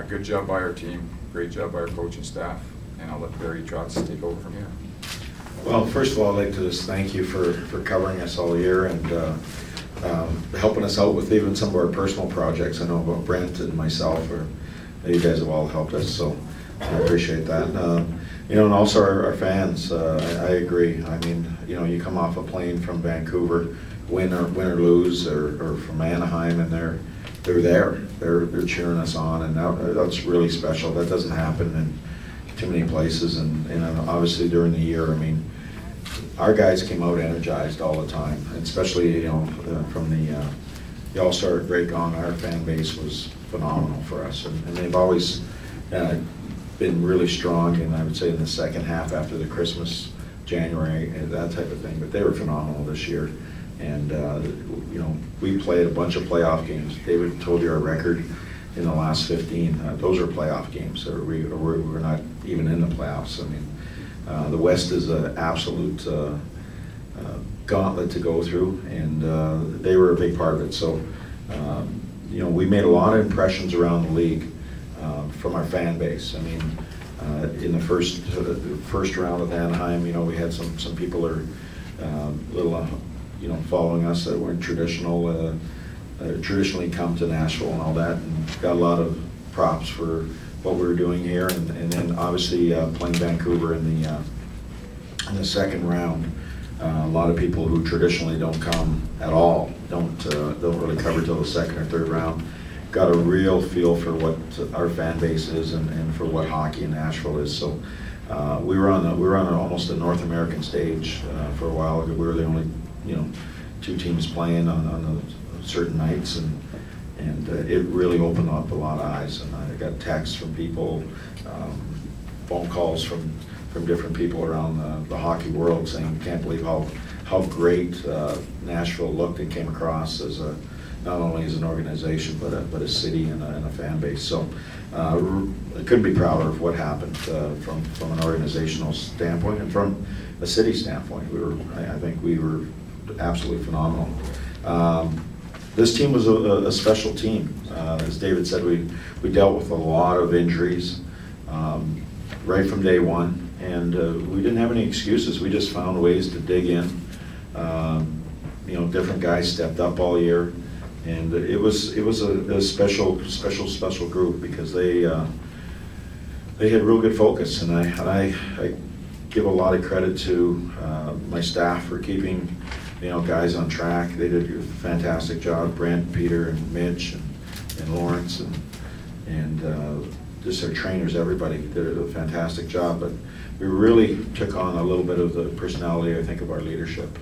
Good job by our team, great job by our coaching staff, and I'll let Barry Trotz take over from here. Well, first of all, I'd like to just thank you for covering us all year and helping us out with even some of our personal projects. I know about Brent and myself, or you guys have all helped us, so I appreciate that. You know, and also our fans, I agree. I mean, you know, you come off a plane from Vancouver, win or lose, or from Anaheim, and they're there. They're cheering us on, and that's really special. That doesn't happen in too many places, and obviously during the year, I mean, our guys came out energized all the time, especially, you know, from the All-Star break on. Our fan base was phenomenal for us, and they've always been really strong, and I would say in the second half after the Christmas, January, and that type of thing. But they were phenomenal this year, and you know, we played a bunch of playoff games. David told you our record in the last 15. Those are playoff games. We're not even in the playoffs. I mean, the West is an absolute gauntlet to go through, and they were a big part of it. So, you know, we made a lot of impressions around the league from our fan base. I mean, in the first round with Anaheim, you know, we had some people that are little, you know, following us that weren't traditionally come to Nashville and all that, and got a lot of props for what we were doing here, and then obviously playing Vancouver in the second round. A lot of people who traditionally don't come at all, don't really cover till the second or third round, got a real feel for what our fan base is and for what hockey in Nashville is. So we were on almost a North American stage for a while. We were the only, you know, two teams playing on certain nights, and it really opened up a lot of eyes. And I got texts from people, phone calls from different people around the hockey world saying, "Can't believe how great Nashville looked and came across as not only as an organization but a city and a fan base." So I couldn't be prouder of what happened from an organizational standpoint and from a city standpoint. I think we were absolutely phenomenal. This team was a special team. As David said, we dealt with a lot of injuries right from day one, and we didn't have any excuses. We just found ways to dig in. You know, different guys stepped up all year, and it was a special group because they had real good focus, and I give a lot of credit to my staff for keeping, you know, guys on track. They did a fantastic job. Brent, Peter, and Mitch, and Lawrence, and just our trainers, everybody did a fantastic job. But we really took on a little bit of the personality, I think, of our leadership.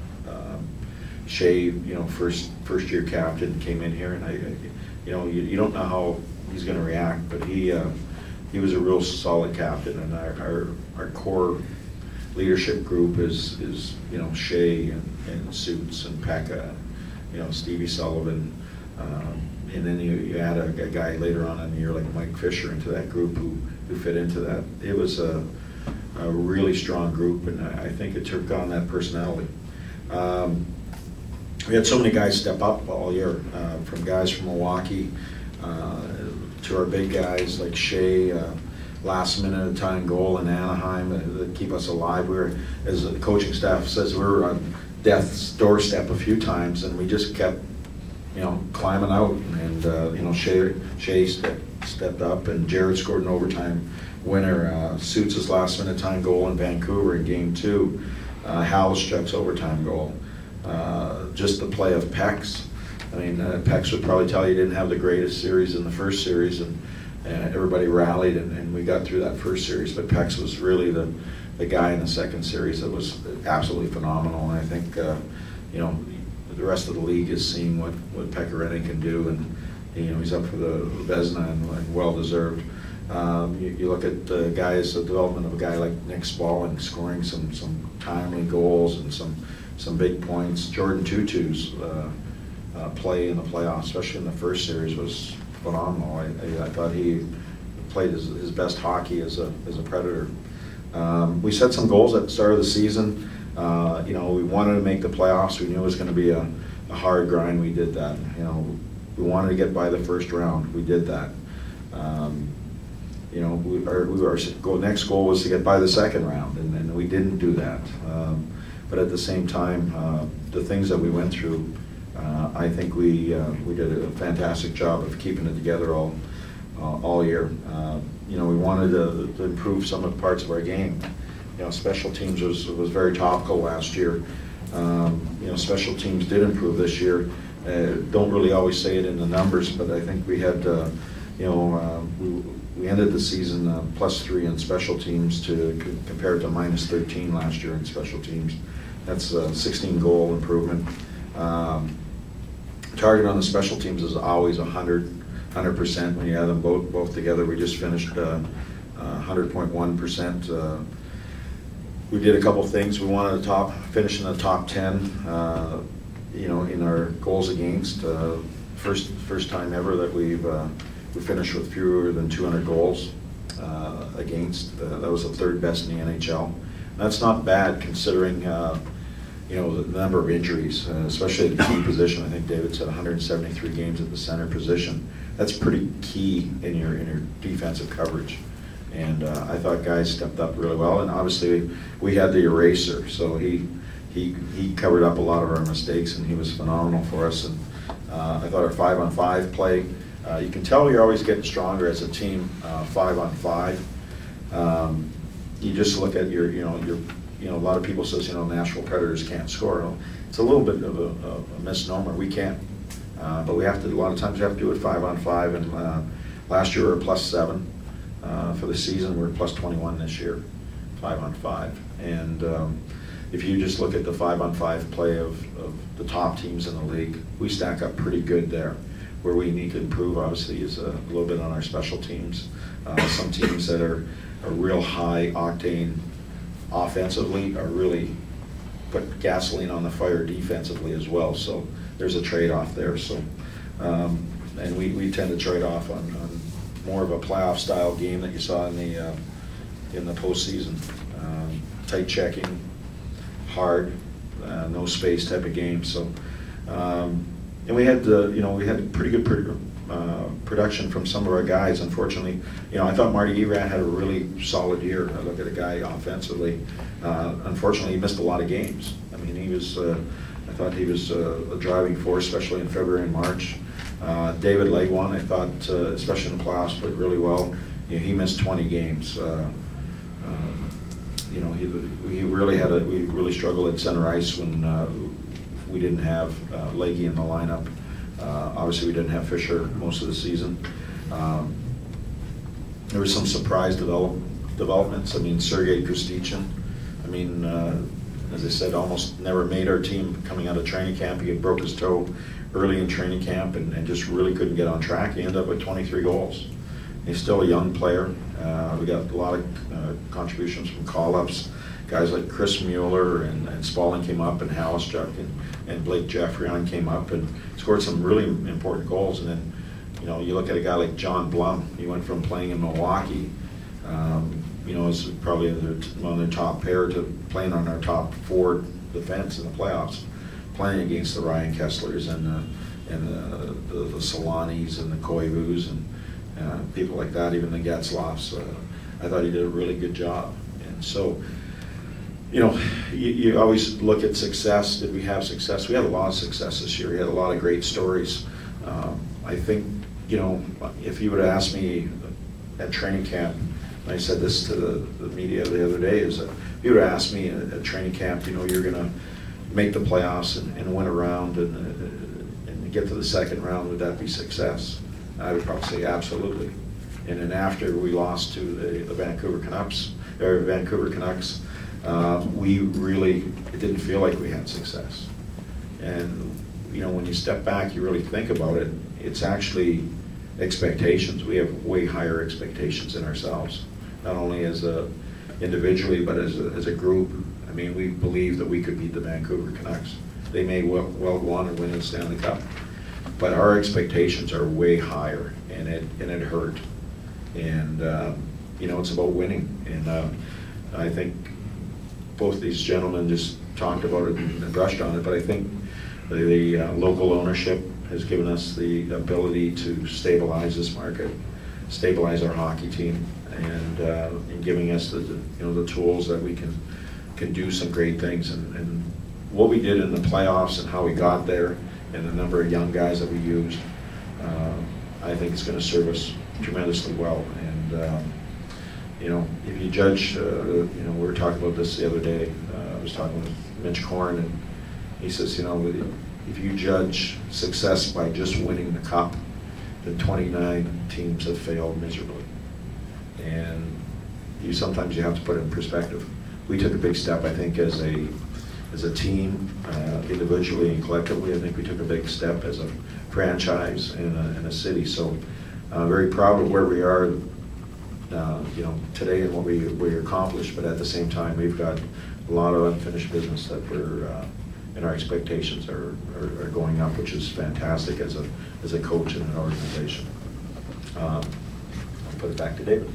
Shea, you know, first year captain, came in here, and you know, you don't know how he's going to react, but he was a real solid captain, and our core leadership group is you know, Shea and Suits and Pekka, you know, Stevie Sullivan, and then you add a guy later on in the year like Mike Fisher into that group who fit into that. It was a really strong group, and I think it took on that personality. We had so many guys step up all year, from guys from Milwaukee to our big guys like Shea, last minute time goal in Anaheim that keep us alive. We were, as the coaching staff says, we were on death's doorstep a few times, and we just kept, you know, climbing out. And you know, Shea stepped up, and Jared scored an overtime winner. Suits' last minute time goal in Vancouver in Game 2. Hal's overtime goal. Just the play of Pex. I mean, Pex would probably tell you didn't have the greatest series in the first series, and everybody rallied, and we got through that first series. But Pex was really the guy in the second series that was absolutely phenomenal. And I think you know, the rest of the league is seeing what Pekka can do, and you know, he's up for the Vezina, and well deserved. You look at the guys, the development of a guy like Nick Spaulding scoring some timely goals and some big points. Jordan Tutu's play in the playoffs, especially in the first series, was phenomenal. I thought he played his best hockey as a Predator. We set some goals at the start of the season. You know, we wanted to make the playoffs. We knew it was going to be a hard grind. We did that. You know, we wanted to get by the first round. We did that. you know, our next goal was to get by the second round, and we didn't do that. But at the same time, the things that we went through, I think we did a fantastic job of keeping it together all year. You know, we wanted to improve some of the parts of our game. You know, special teams was very topical last year. You know, special teams did improve this year. Don't really always say it in the numbers, but I think we had, you know, we ended the season +3 in special teams compared to -13 last year in special teams. That's a 16 goal improvement. Target on the special teams is always 100% when you add them both together. We just finished 100.1%. We did a couple things. We wanted to finish in the top 10, you know, in our goals against. First time ever that we finished with fewer than 200 goals against. That was the 3rd best in the NHL. That's not bad considering you know, the number of injuries, especially at the key position. I think David said 173 games at the center position. That's pretty key in your defensive coverage. And I thought guys stepped up really well. And obviously we had the eraser, so he covered up a lot of our mistakes, and he was phenomenal for us. And I thought our 5-on-5 play, you can tell you're always getting stronger as a team. 5-on-5. You just look at your, you know, a lot of people says, you know, Nashville Predators can't score. Well, it's a little bit of a misnomer. We can, but we have to. A lot of times we have to do it 5-on-5. And last year we were +7 for the season. We're +21 this year, 5-on-5. And if you just look at the 5-on-5 play of the top teams in the league, we stack up pretty good there. Where we need to improve, obviously, is a little bit on our special teams. Some teams that are real high octane offensively are really put gasoline on the fire defensively as well. So there's a trade-off there. So and we tend to trade off on more of a playoff style game that you saw in the postseason. Tight checking, hard, no space type of game. So and we had you know, we had pretty good production from some of our guys. Unfortunately, you know, I thought Marty Eran had a really solid year. I look at a guy offensively. Unfortunately, he missed a lot of games. I mean, he was. I thought he was a driving force, especially in February and March. David Legwand, I thought, especially in the playoffs, played really well. You know, he missed 20 games. You know, we really struggled at center ice when we didn't have Leggy in the lineup. Obviously, we didn't have Fisher most of the season. There were some surprise developments. I mean, Sergei Kristichin, I mean, as I said, almost never made our team coming out of training camp. He broke his toe early in training camp and just really couldn't get on track. He ended up with 23 goals. He's still a young player. We got a lot of contributions from call-ups. Guys like Chris Mueller and Spaulding came up, and Halischuk and Blake Jeffrion came up and scored some really important goals. And then, you know, you look at a guy like John Blum. He went from playing in Milwaukee, you know, as probably one of their top pair, to playing on our top 4 defense in the playoffs, playing against the Ryan Kesslers and the Solanis and the Koivus and people like that, even the Getzlofs. I thought he did a really good job. And so, you know, you always look at success. Did we have success? We had a lot of success this year. We had a lot of great stories. I think, you know, if you would have asked me at training camp, and I said this to the media the other day, is that if you would have asked me at training camp, you know, you're going to make the playoffs and win a round and get to the second round, would that be success? I would probably say absolutely. And then after we lost to the Vancouver Canucks, we really, it didn't feel like we had success. And, you know, when you step back, you really think about it, it's actually expectations. We have way higher expectations in ourselves, not only as individually, but as a group. I mean, we believe that we could beat the Vancouver Canucks. They may well go on and win the Stanley Cup, but our expectations are way higher, and it hurt. And you know, it's about winning. And I think both these gentlemen just talked about it and brushed on it, but I think the local ownership has given us the ability to stabilize this market. stabilize our hockey team, and in giving us the tools that we can do some great things. And what we did in the playoffs and how we got there, and the number of young guys that we used, I think it's going to serve us tremendously well. And if you judge, we were talking about this the other day. I was talking with Mitch Korn, and he says, if you judge success by just winning the cup, then 29 teams have failed miserably. And sometimes you have to put it in perspective. We took a big step, I think, as a team, individually and collectively. I think we took a big step as a franchise in a city. So very proud of where we are, today and what we accomplished. But at the same time, we've got a lot of unfinished business that and our expectations are going up, which is fantastic as a coach and an organization. I'll put it back to David.